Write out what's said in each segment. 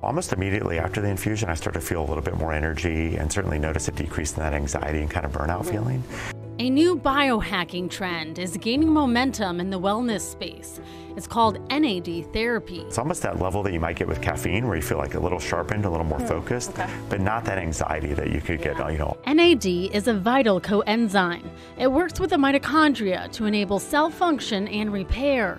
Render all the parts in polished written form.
Almost immediately after the infusion, I started to feel a little bit more energy and certainly noticed a decrease in that anxiety and kind of burnout feeling. A new biohacking trend is gaining momentum in the wellness space. It's called NAD therapy. It's almost that level that you might get with caffeine where you feel like a little sharpened, a little more focused, but not that anxiety that you could get, NAD is a vital coenzyme. It works with the mitochondria to enable cell function and repair.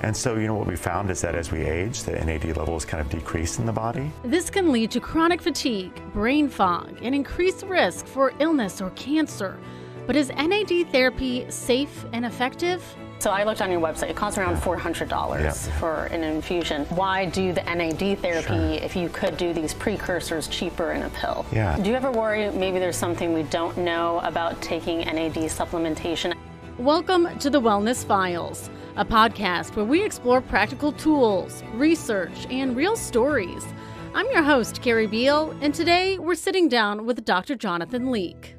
And so, what we found is that as we age, the NAD levels kind of decrease in the body. This can lead to chronic fatigue, brain fog, and increased risk for illness or cancer. But is NAD therapy safe and effective? So I looked on your website. It costs around $400 for an infusion. Why do the NAD therapy if you could do these precursors cheaper in a pill? Do you ever worry maybe there's something we don't know about taking NAD supplementation? Welcome to the Wellness Files, a podcast where we explore practical tools, research, and real stories. I'm your host, Carrie Beal, and today we're sitting down with Dr. Jonathan Leake.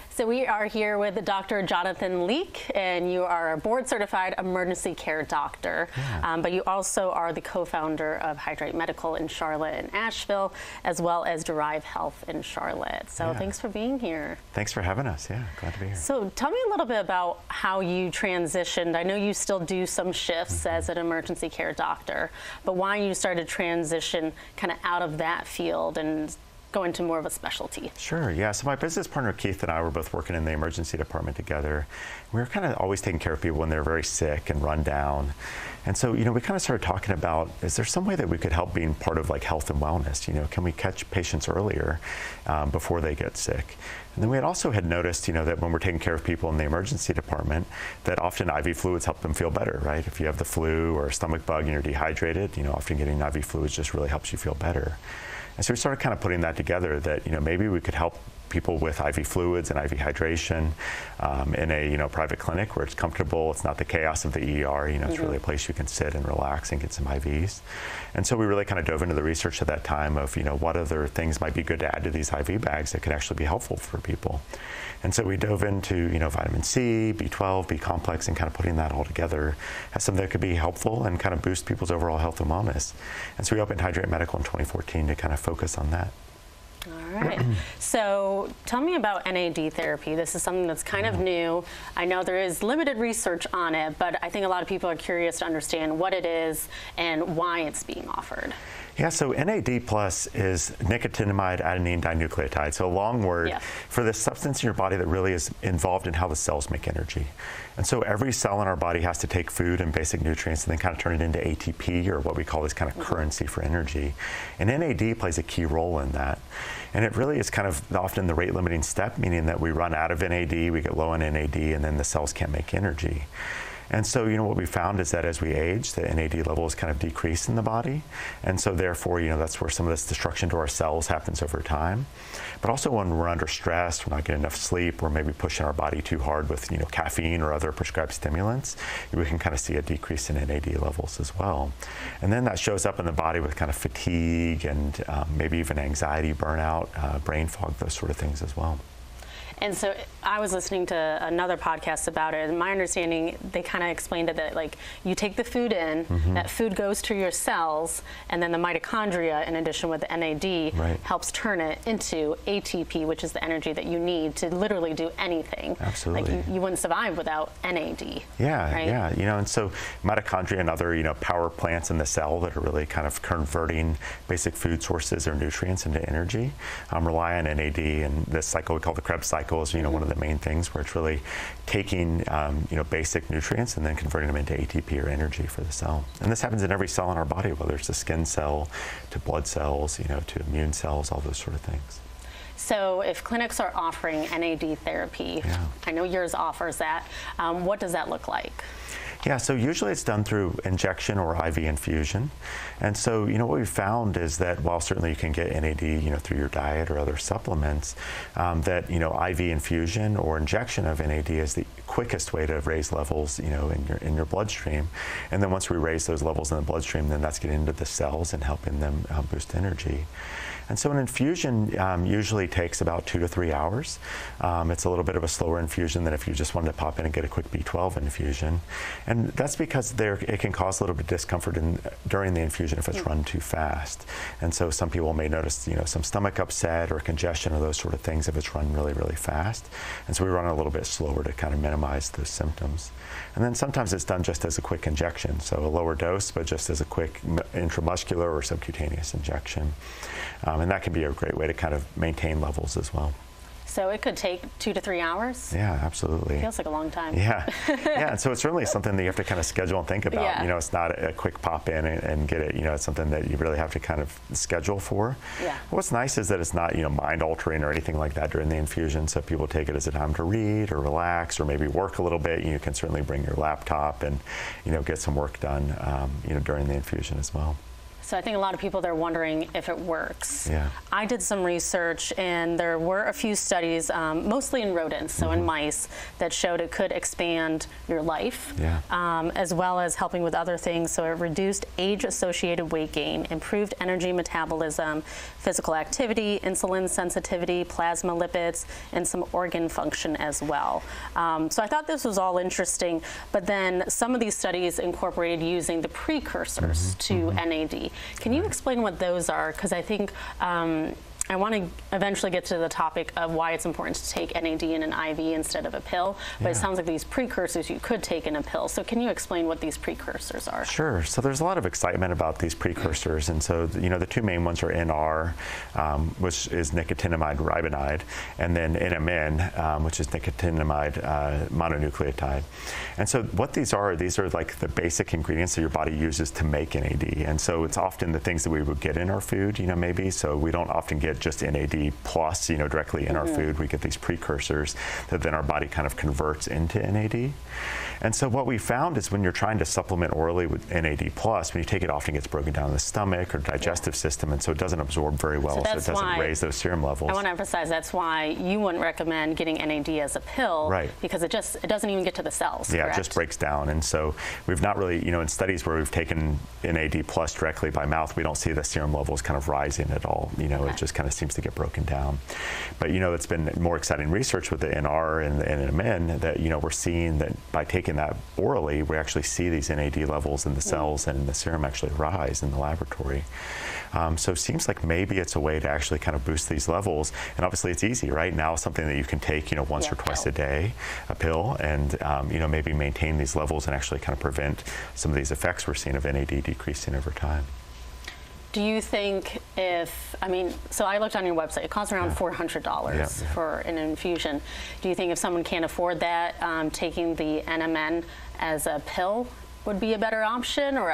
So we are here with Dr. Jonathan Leake, and you are a board-certified emergency care doctor, but you also are the co-founder of Hydrate Medical in Charlotte and Asheville, as well as Derive Health in Charlotte. So thanks for being here. Thanks for having us. Glad to be here. So tell me a little bit about how you transitioned. I know you still do some shifts as an emergency care doctor, but why you started to transition kind of out of that field and go into more of a specialty. Sure, so my business partner Keith and I were both working in the emergency department together. We were kind of always taking care of people when they're very sick and run down. And so, we kind of started talking about, is there some way that we could help being part of like health and wellness? Can we catch patients earlier before they get sick? And then we had noticed, that when we're taking care of people in the emergency department, that often IV fluids help them feel better, right? If you have the flu or a stomach bug and you're dehydrated, often getting IV fluids just really helps you feel better. And so we started kind of putting that together that, maybe we could help people with IV fluids and IV hydration in a, private clinic where it's comfortable. It's not the chaos of the ER, it's really a place you can sit and relax and get some IVs. And so we really kind of dove into the research at that time of, what other things might be good to add to these IV bags that could actually be helpful for people. And so we dove into, vitamin C, B12, B complex, and kind of putting that all together as something that could be helpful and kind of boost people's overall health and wellness. And so we opened Hydrate Medical in 2014 to kind of focus on that. All right. So tell me about NAD therapy. This is something that's kind of new. I know there is limited research on it, but I think a lot of people are curious to understand what it is and why it's being offered. So NAD plus is nicotinamide adenine dinucleotide, so a long word for the substance in your body that really is involved in how the cells make energy. And so every cell in our body has to take food and basic nutrients and then kind of turn it into ATP, or what we call this kind of currency for energy. And NAD plays a key role in that. And it really is kind of often the rate limiting step, meaning that we run out of NAD, we get low on NAD, and then the cells can't make energy. And so, what we found is that as we age, the NAD levels kind of decrease in the body. And so therefore, that's where some of this destruction to our cells happens over time. But also when we're under stress, we're not getting enough sleep, we're maybe pushing our body too hard with, caffeine or other prescribed stimulants, we can kind of see a decrease in NAD levels as well. And then that shows up in the body with kind of fatigue and maybe even anxiety, burnout, brain fog, those sort of things as well. And so I was listening to another podcast about it, and my understanding, they kind of explained it that like you take the food in, that food goes to your cells, and then the mitochondria, in addition with the NAD, helps turn it into ATP, which is the energy that you need to literally do anything. Absolutely. Like you wouldn't survive without NAD. And so mitochondria and other, power plants in the cell that are really kind of converting basic food sources or nutrients into energy rely on NAD, and this cycle we call the Krebs cycle is one of the main things where it's really taking basic nutrients and then converting them into ATP or energy for the cell. And this happens in every cell in our body, whether it's a skin cell to blood cells, to immune cells, all those sort of things. So if clinics are offering NAD therapy, I know yours offers that, what does that look like? So usually it's done through injection or IV infusion. And so, what we found is that while certainly you can get NAD, through your diet or other supplements, that, IV infusion or injection of NAD is the quickest way to raise levels, in your bloodstream. And then once we raise those levels in the bloodstream, then that's getting into the cells and helping them boost energy. And so an infusion usually takes about 2 to 3 hours. It's a little bit of a slower infusion than if you just wanted to pop in and get a quick B12 infusion. And that's because it can cause a little bit of discomfort during the infusion if it's run too fast. And so some people may notice, some stomach upset or congestion or those sort of things if it's run really, really fast. And so we run a little bit slower to kind of minimize those symptoms. And then sometimes it's done just as a quick injection, so a lower dose, but just as a quick intramuscular or subcutaneous injection. And that can be a great way to kind of maintain levels as well. So it could take 2 to 3 hours? Yeah, absolutely. Feels like a long time. Yeah, yeah. And so it's certainly something that you have to kind of schedule and think about. Yeah. It's not a quick pop in and get it. It's something that you really have to kind of schedule for. Yeah. What's nice is that it's not, mind altering or anything like that during the infusion. So people take it as a time to read or relax or maybe work a little bit. You can certainly bring your laptop and, get some work done, during the infusion as well. So I think a lot of people, they're wondering if it works. Yeah. I did some research, and there were a few studies, mostly in rodents, so in mice, that showed it could expand your life, as well as helping with other things. So it reduced age-associated weight gain, improved energy metabolism, physical activity, insulin sensitivity, plasma lipids, and some organ function as well. So I thought this was all interesting, but then some of these studies incorporated using the precursors to NAD. Can you explain what those are? Because I think I want to eventually get to the topic of why it's important to take NAD in an IV instead of a pill, but it sounds like these precursors you could take in a pill. So can you explain what these precursors are? Sure. So there's a lot of excitement about these precursors, and so the two main ones are NR, which is nicotinamide ribonide, and then NMN, which is nicotinamide mononucleotide. And so what these are like the basic ingredients that your body uses to make NAD, and so it's often the things that we would get in our food, maybe. So we don't often get just NAD plus, directly in our food. We get these precursors that then our body kind of converts into NAD. And so what we found is when you're trying to supplement orally with NAD plus, when you take it, often gets broken down in the stomach or digestive system, and so it doesn't absorb very well, so it doesn't raise those serum levels. I want to emphasize that's why you wouldn't recommend getting NAD as a pill, right? Because it doesn't even get to the cells. Yeah, correct? It just breaks down, and so we've not really, in studies where we've taken NAD plus directly by mouth, we don't see the serum levels kind of rising at all. It just kind of seems to get broken down. But it's been more exciting research with the NR and the NMN that we're seeing that by taking that orally, we actually see these NAD levels in the cells and in the serum actually rise in the laboratory. So it seems like maybe it's a way to actually kind of boost these levels. And obviously it's easy, right? Now something that you can take, once or twice a day, a pill, and maybe maintain these levels and actually kind of prevent some of these effects we're seeing of NAD decreasing over time. Do you think so I looked on your website, it costs around $400 for an infusion. Do you think if someone can't afford that, taking the NMN as a pill would be a better option? Or,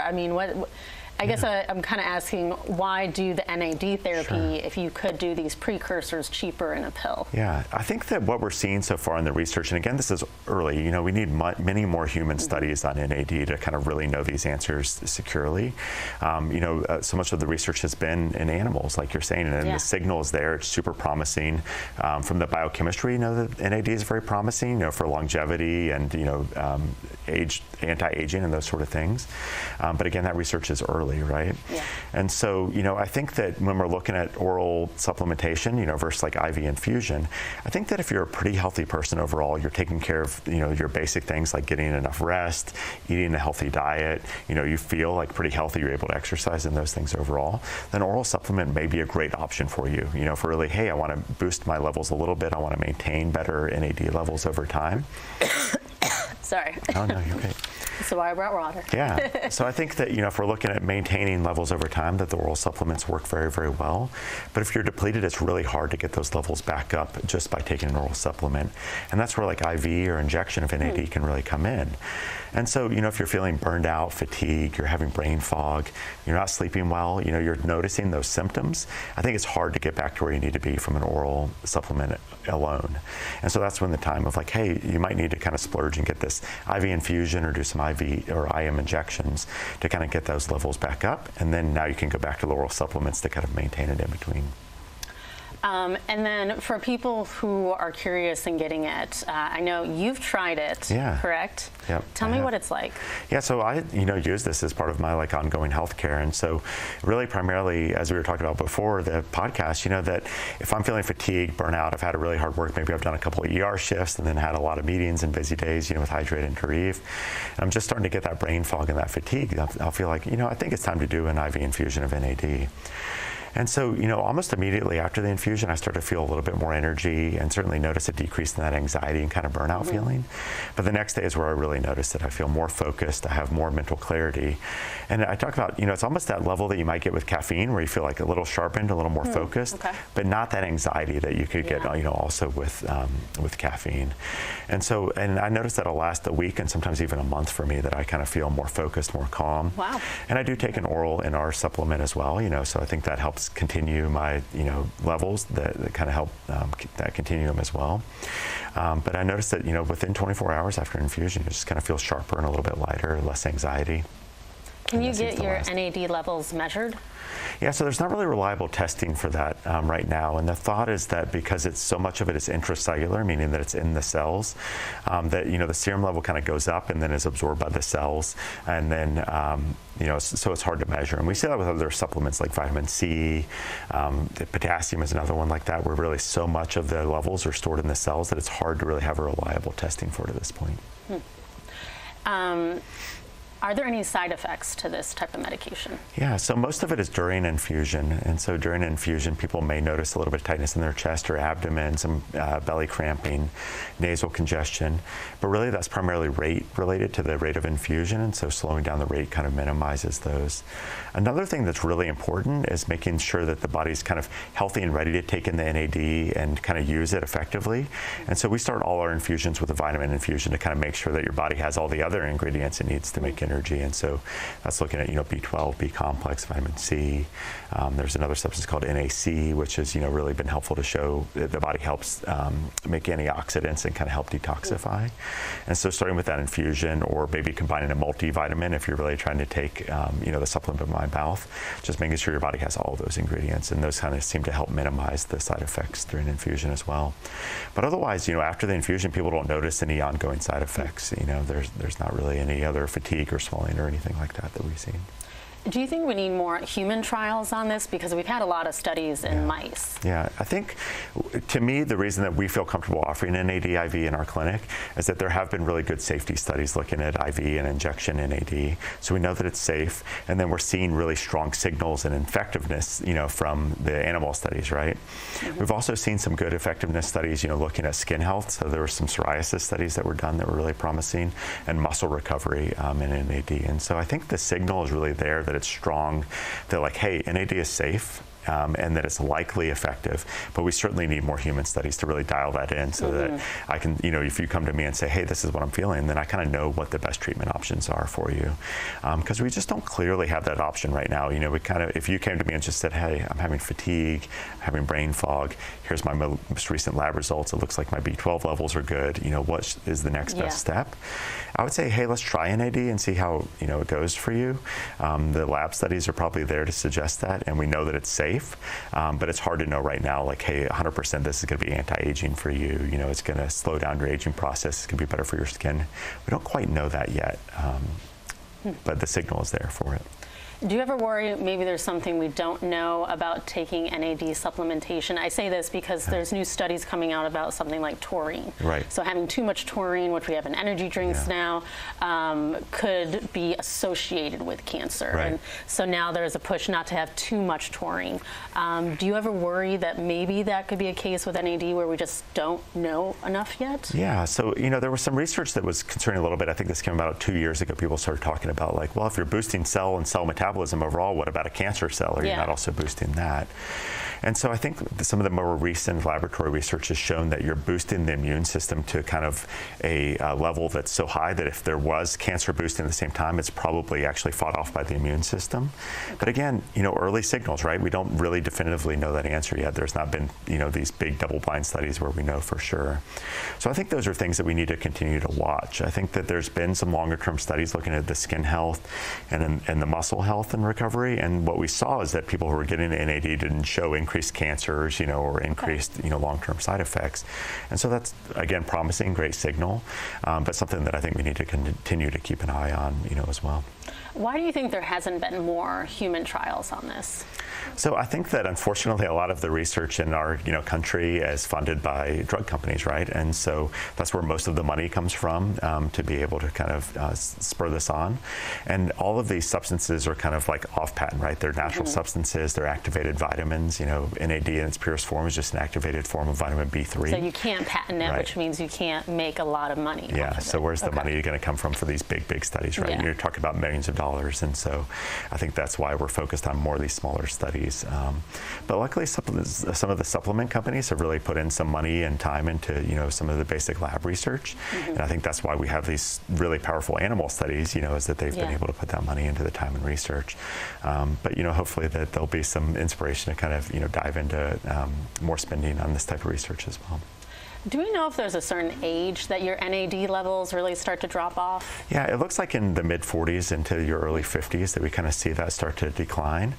I guess I'm kind of asking, why do the NAD therapy if you could do these precursors cheaper in a pill? Yeah, I think that what we're seeing so far in the research, and again, this is early, we need many more human studies on NAD to kind of really know these answers securely. So much of the research has been in animals, like you're saying, and the signal is there. It's super promising. From the biochemistry, that NAD is very promising, for longevity and, anti-aging and those sort of things. But again, that research is early. Right? Yeah. And so, I think that when we're looking at oral supplementation, versus like IV infusion, I think that if you're a pretty healthy person overall, you're taking care of, your basic things like getting enough rest, eating a healthy diet, you feel like pretty healthy, you're able to exercise and those things overall, then oral supplement may be a great option for you, for really, hey, I want to boost my levels a little bit, I want to maintain better NAD levels over time. Sorry. Oh, no, you're okay. So I brought water. Yeah. So I think that, if we're looking at maintaining levels over time, that the oral supplements work very, very well. But if you're depleted, it's really hard to get those levels back up just by taking an oral supplement. And that's where like IV or injection of NAD can really come in. And so, if you're feeling burned out, fatigue, you're having brain fog, you're not sleeping well, you're noticing those symptoms, I think it's hard to get back to where you need to be from an oral supplement alone. And so that's when the time of like, hey, you might need to kind of splurge and get this IV infusion or do some IV or IM injections to kind of get those levels back up. And then now you can go back to the oral supplements to kind of maintain it in between. And then for people who are curious in getting it, I know you've tried it, correct? Yep. Tell me what it's like. Yeah, so I, use this as part of my ongoing healthcare, and so really primarily, as we were talking about before the podcast, that if I'm feeling fatigued, burnout, I've had a really hard work, maybe I've done a couple of ER shifts and then had a lot of meetings and busy days, with Hydrate and Tarif, and I'm just starting to get that brain fog and that fatigue. I'll feel like, I think it's time to do an IV infusion of NAD. And so, almost immediately after the infusion, I started to feel a little bit more energy and certainly notice a decrease in that anxiety and kind of burnout feeling. But the next day is where I really noticed it. I feel more focused. I have more mental clarity. And I talk about, it's almost that level that you might get with caffeine where you feel like a little sharpened, a little more focused, but not that anxiety that you could get, also with caffeine. And so, and I noticed that'll last a week and sometimes even a month for me, that I kind of feel more focused, more calm. Wow. And I do take an oral NR supplement as well, so I think that helps continue my levels that kind of help that continuum as well. But I noticed that within 24 hours after infusion, you just kind of feel sharper and a little bit lighter, less anxiety. Can you get your NAD levels measured? Yeah, so there's not really reliable testing for that right now, and the thought is that because it's so much of it is intracellular, meaning that it's in the cells, that the serum level kind of goes up and then is absorbed by the cells, and then so it's hard to measure. And we see that with other supplements like vitamin C, potassium is another one like that, where really so much of the levels are stored in the cells that it's hard to really have a reliable testing for it at this point. Are there any side effects to this type of medication? Yeah, so most of it is during infusion. And so during infusion, people may notice a little bit of tightness in their chest or abdomen, some belly cramping, nasal congestion. But really that's primarily rate related to the rate of infusion. And so slowing down the rate kind of minimizes those. Another thing that's really important is making sure that the body's kind of healthy and ready to take in the NAD and kind of use it effectively. And so we start all our infusions with a vitamin infusion to kind of make sure that your body has all the other ingredients it needs to make energy. And so that's looking at, B12, B complex, vitamin C. There's another substance called NAC, which has, really been helpful to show that the body helps make antioxidants and kind of help detoxify. And so starting with that infusion, or maybe combining a multivitamin if you're really trying to take, the supplement by mouth, just making sure your body has all of those ingredients. And those kind of seem to help minimize the side effects during infusion as well. But otherwise, after the infusion, people don't notice any ongoing side effects. There's not really any other fatigue or swelling or anything like that we've seen. Do you think we need more human trials on this? Because we've had a lot of studies in mice. Yeah, I think, to me, the reason that we feel comfortable offering NAD IV in our clinic is that there have been really good safety studies looking at IV and injection NAD. So we know that it's safe, and then we're seeing really strong signals and effectiveness, from the animal studies, right? We've also seen some good effectiveness studies, looking at skin health. So there were some psoriasis studies that were done that were really promising, and muscle recovery in NAD. And so I think the signal is really there, that it's strong, that hey, NAD is safe, and that it's likely effective, but we certainly need more human studies to really dial that in, so that I can, if you come to me and say, hey, this is what I'm feeling, then I kind of know what the best treatment options are for you, because we just don't clearly have that option right now. We kind of, if you came to me and just said, hey, I'm having fatigue, I'm having brain fog, here's my most recent lab results, it looks like my B12 levels are good, what is the next best step? I would say, hey, let's try NAD and see how it goes for you. The lab studies are probably there to suggest that, and we know that it's safe. But it's hard to know right now, hey, 100% this is going to be anti-aging for you. It's going to slow down your aging process. It's going to be better for your skin. We don't quite know that yet, but the signal is there for it. Do you ever worry maybe there's something we don't know about taking NAD supplementation? I say this because there's new studies coming out about something like taurine. Right. So having too much taurine, which we have in energy drinks now, could be associated with cancer. Right. And so now there's a push not to have too much taurine. Do you ever worry that maybe that could be a case with NAD where we just don't know enough yet? Yeah, so there was some research that was concerning a little bit. I think this came about 2 years ago. People started talking about well, if you're boosting cell and cell metabolism overall, what about a cancer cell? Are you not also boosting that? And so I think some of the more recent laboratory research has shown that you're boosting the immune system to kind of a level that's so high that if there was cancer boosting at the same time, it's probably actually fought off by the immune system. But again, early signals, right? We don't really definitively know that answer yet. There's not been, these big double-blind studies where we know for sure. So I think those are things that we need to continue to watch. I think that there's been some longer-term studies looking at the skin health and the muscle health. health and recovery. And what we saw is that people who were getting NAD didn't show increased cancers, or increased, long-term side effects. And so that's, again, promising, great signal, but something that I think we need to continue to keep an eye on, as well. Why do you think there hasn't been more human trials on this? So I think that unfortunately a lot of the research in our country is funded by drug companies, right? And so that's where most of the money comes from, to be able to kind of spur this on. And all of these substances are kind of like off patent, right? They're natural substances, they're activated vitamins. NAD in its purest form is just an activated form of vitamin B3. So you can't patent it, right, which means you can't make a lot of money. Yeah, so where's the money going to come from for these big studies, right? Yeah. You're talking about millions of dollars, and so I think that's why we're focused on more of these smaller studies. But luckily, some of the supplement companies have really put in some money and time into some of the basic lab research, and I think that's why we have these really powerful animal studies. Is that they've been able to put that money into the time and research. But hopefully that there'll be some inspiration to kind of dive into more spending on this type of research as well. Do we know if there's a certain age that your NAD levels really start to drop off? Yeah, it looks like in the mid-40s into your early 50s that we kind of see that start to decline.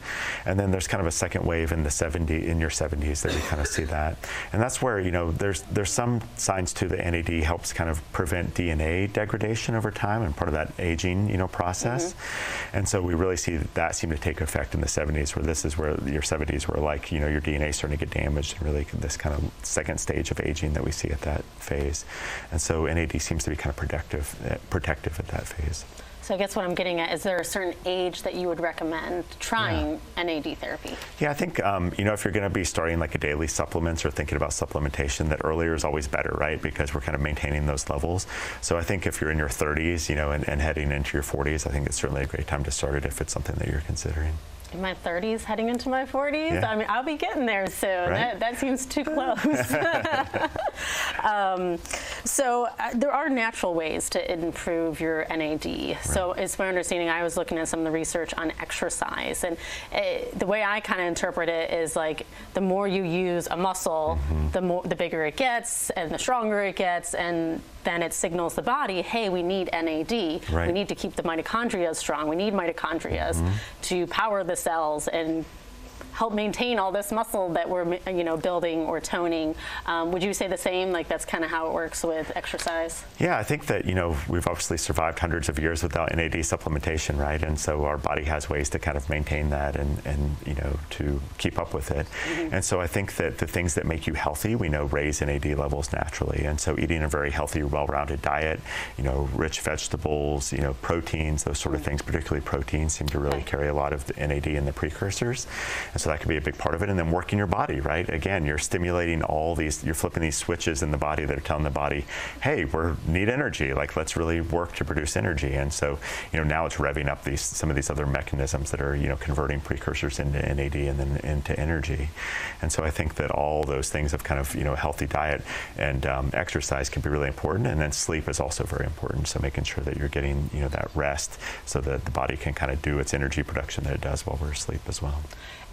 And then there's kind of a second wave in your 70s that we kind of see that. And that's where, there's some signs too that NAD helps kind of prevent DNA degradation over time and part of that aging, process. And so we really see that seem to take effect in the 70s, where this is where your 70s where like, your DNA is starting to get damaged, and really this kind of second stage of aging that we see at that phase. And so NAD seems to be kind of protective at that phase. So I guess what I'm getting at, is there a certain age that you would recommend trying NAD therapy? Yeah, I think, if you're going to be starting like a daily supplements or thinking about supplementation, that earlier is always better, right? Because we're kind of maintaining those levels. So I think if you're in your 30s, and heading into your 40s, I think it's certainly a great time to start it if it's something that you're considering. In my 30s, heading into my 40s? Yeah. I mean, I'll be getting there soon. Right? That seems too close. So there are natural ways to improve your NAD. Right. So it's my understanding, I was looking at some of the research on exercise, and the way I kind of interpret it is like the more you use a muscle, the bigger it gets and the stronger it gets, and then it signals the body, hey, we need NAD. Right. We need to keep the mitochondria strong. We need mitochondria to power the cells and help maintain all this muscle that we're building or toning. Would you say the same? Like that's kind of how it works with exercise? Yeah, I think that we've obviously survived hundreds of years without NAD supplementation, right? And so our body has ways to kind of maintain that and to keep up with it. And so I think that the things that make you healthy, we know raise NAD levels naturally. And so eating a very healthy, well-rounded diet, rich vegetables, proteins, those sort of things, particularly proteins, seem to really carry a lot of the NAD in the precursors. And so that could be a big part of it. And then working your body, right? Again, you're stimulating you're flipping these switches in the body that are telling the body, hey, we need energy. Like, let's really work to produce energy. And so, now it's revving up some of these other mechanisms that are, converting precursors into NAD and then into energy. And so I think that all those things of kind of, healthy diet and exercise can be really important. And then sleep is also very important. So making sure that you're getting, that rest so that the body can kind of do its energy production that it does while we're asleep as well.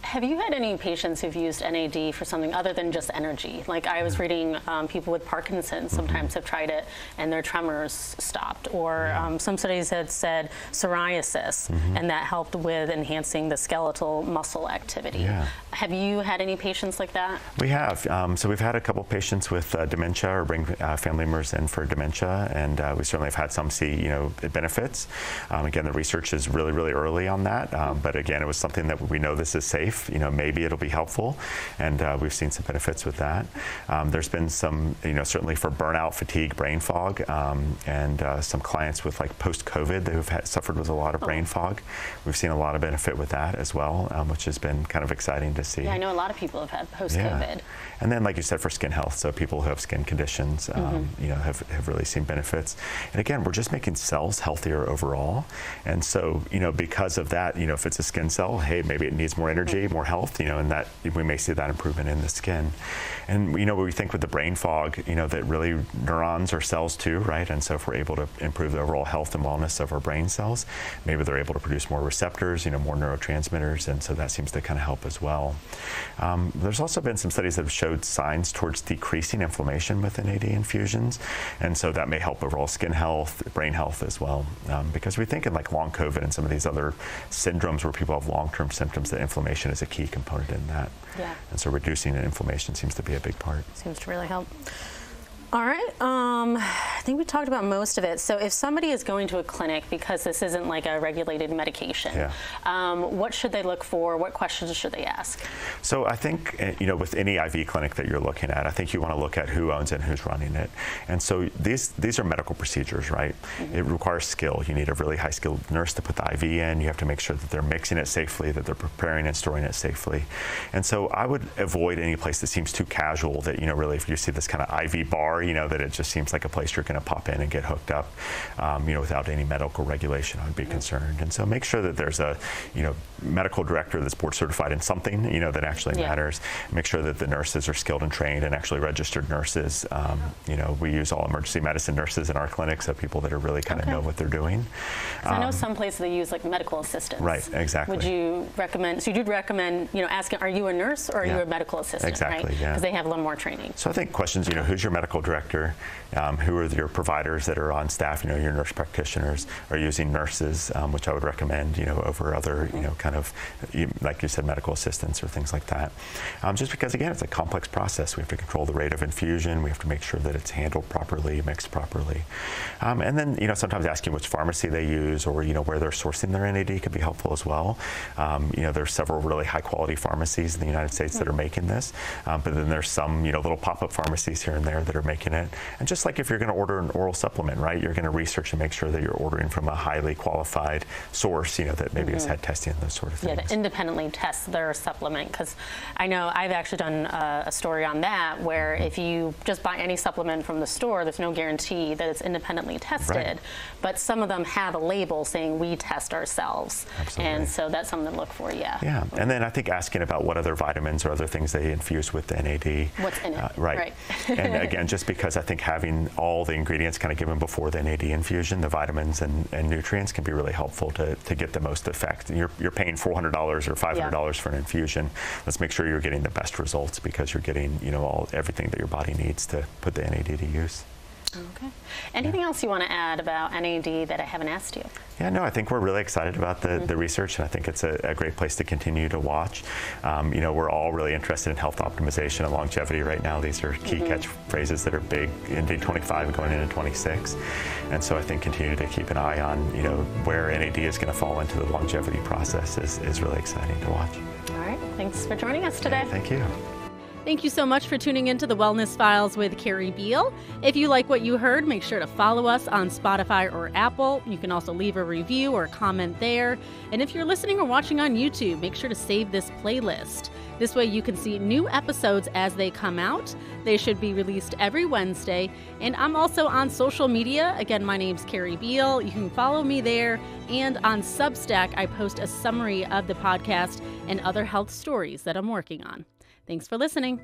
Have you had any patients who've used NAD for something other than just energy? Like I was reading people with Parkinson's sometimes have tried it and their tremors stopped. Or some studies had said psoriasis, and that helped with enhancing the skeletal muscle activity. Yeah. Have you had any patients like that? We have. So we've had a couple patients with dementia or bring family members in for dementia, and we certainly have had some see benefits. Again, the research is really, really early on that, but again, it was something that we know this is safe. Maybe it'll be helpful, and we've seen some benefits with that. There's been some, certainly for burnout, fatigue, brain fog, and some clients with like post-COVID who've suffered with a lot of brain fog. We've seen a lot of benefit with that as well, which has been kind of exciting to see. Yeah, I know a lot of people have had post-COVID. Yeah. And then, like you said, for skin health, so people who have skin conditions, have really seen benefits. And again, we're just making cells healthier overall. And so, because of that, if it's a skin cell, hey, maybe it needs more energy, more more health, and that we may see that improvement in the skin. And, we think with the brain fog, that really neurons are cells too, right? And so if we're able to improve the overall health and wellness of our brain cells, maybe they're able to produce more receptors, more neurotransmitters, and so that seems to kind of help as well. There's also been some studies that have showed signs towards decreasing inflammation with NAD infusions, and so that may help overall skin health, brain health as well. Because we think in like long COVID and some of these other syndromes where people have long-term symptoms, that inflammation is a key component in that. Yeah. And so reducing inflammation seems to be a big part. Seems to really help. All right, I think we talked about most of it. So if somebody is going to a clinic, because this isn't like a regulated medication, what should they look for? What questions should they ask? So I think, with any IV clinic that you're looking at, I think you want to look at who owns it and who's running it. And so these are medical procedures, right? Mm-hmm. It requires skill. You need a really high-skilled nurse to put the IV in. You have to make sure that they're mixing it safely, that they're preparing and storing it safely. And so I would avoid any place that seems too casual, that, really if you see this kind of IV bar, that it just seems like a place you're going to pop in and get hooked up, without any medical regulation. I would be concerned. And so make sure that there's a, medical director that's board certified in something, that actually matters. Make sure that the nurses are skilled and trained and actually registered nurses. We use all emergency medicine nurses in our clinic, so people that are really kind of know what they're doing. I know some places they use like medical assistants. Right, exactly. Would you recommend, so you'd recommend, asking, are you a nurse or are you a medical assistant? Exactly, right? Because they have a little more training. So I think questions, who's your medical director? Who are your providers that are on staff? Your nurse practitioners are using nurses, which I would recommend, over other, kind of, like you said, medical assistants or things like that. Just because, again, it's a complex process. We have to control the rate of infusion. We have to make sure that it's handled properly, mixed properly. And then, sometimes asking which pharmacy they use or, where they're sourcing their NAD could be helpful as well. There's several really high-quality pharmacies in the United States that are making this, but then there's some, little pop-up pharmacies here and there that are making it. And just like if you're going to order an oral supplement, right, you're going to research and make sure that you're ordering from a highly qualified source, that maybe has had testing and those sort of things. Yeah, to independently test their supplement, because I know I've actually done a story on that where if you just buy any supplement from the store, there's no guarantee that it's independently tested, right. But some of them have a label saying we test ourselves. Absolutely. And so that's something to look for, Yeah, and then I think asking about what other vitamins or other things they infuse with the NAD. What's in it, right. And again, just because I think having all the ingredients kind of given before the NAD infusion, the vitamins and nutrients can be really helpful to get the most effect. You're paying $400 or $500 for an infusion. Let's make sure you're getting the best results because you're getting everything that your body needs to put the NAD to use. Okay. Anything else you want to add about NAD that I haven't asked you? Yeah, no, I think we're really excited about the research, and I think it's a great place to continue to watch. We're all really interested in health optimization and longevity right now. These are key catchphrases that are big in 25 and going into 26. And so I think continue to keep an eye on, where NAD is going to fall into the longevity process is really exciting to watch. All right. Thanks for joining us today. Yeah, thank you. Thank you so much for tuning into the Wellness Files with Carrie Beal. If you like what you heard, make sure to follow us on Spotify or Apple. You can also leave a review or comment there. And if you're listening or watching on YouTube, make sure to save this playlist. This way you can see new episodes as they come out. They should be released every Wednesday. And I'm also on social media. Again, my name's Carrie Beal. You can follow me there. And on Substack, I post a summary of the podcast and other health stories that I'm working on. Thanks for listening.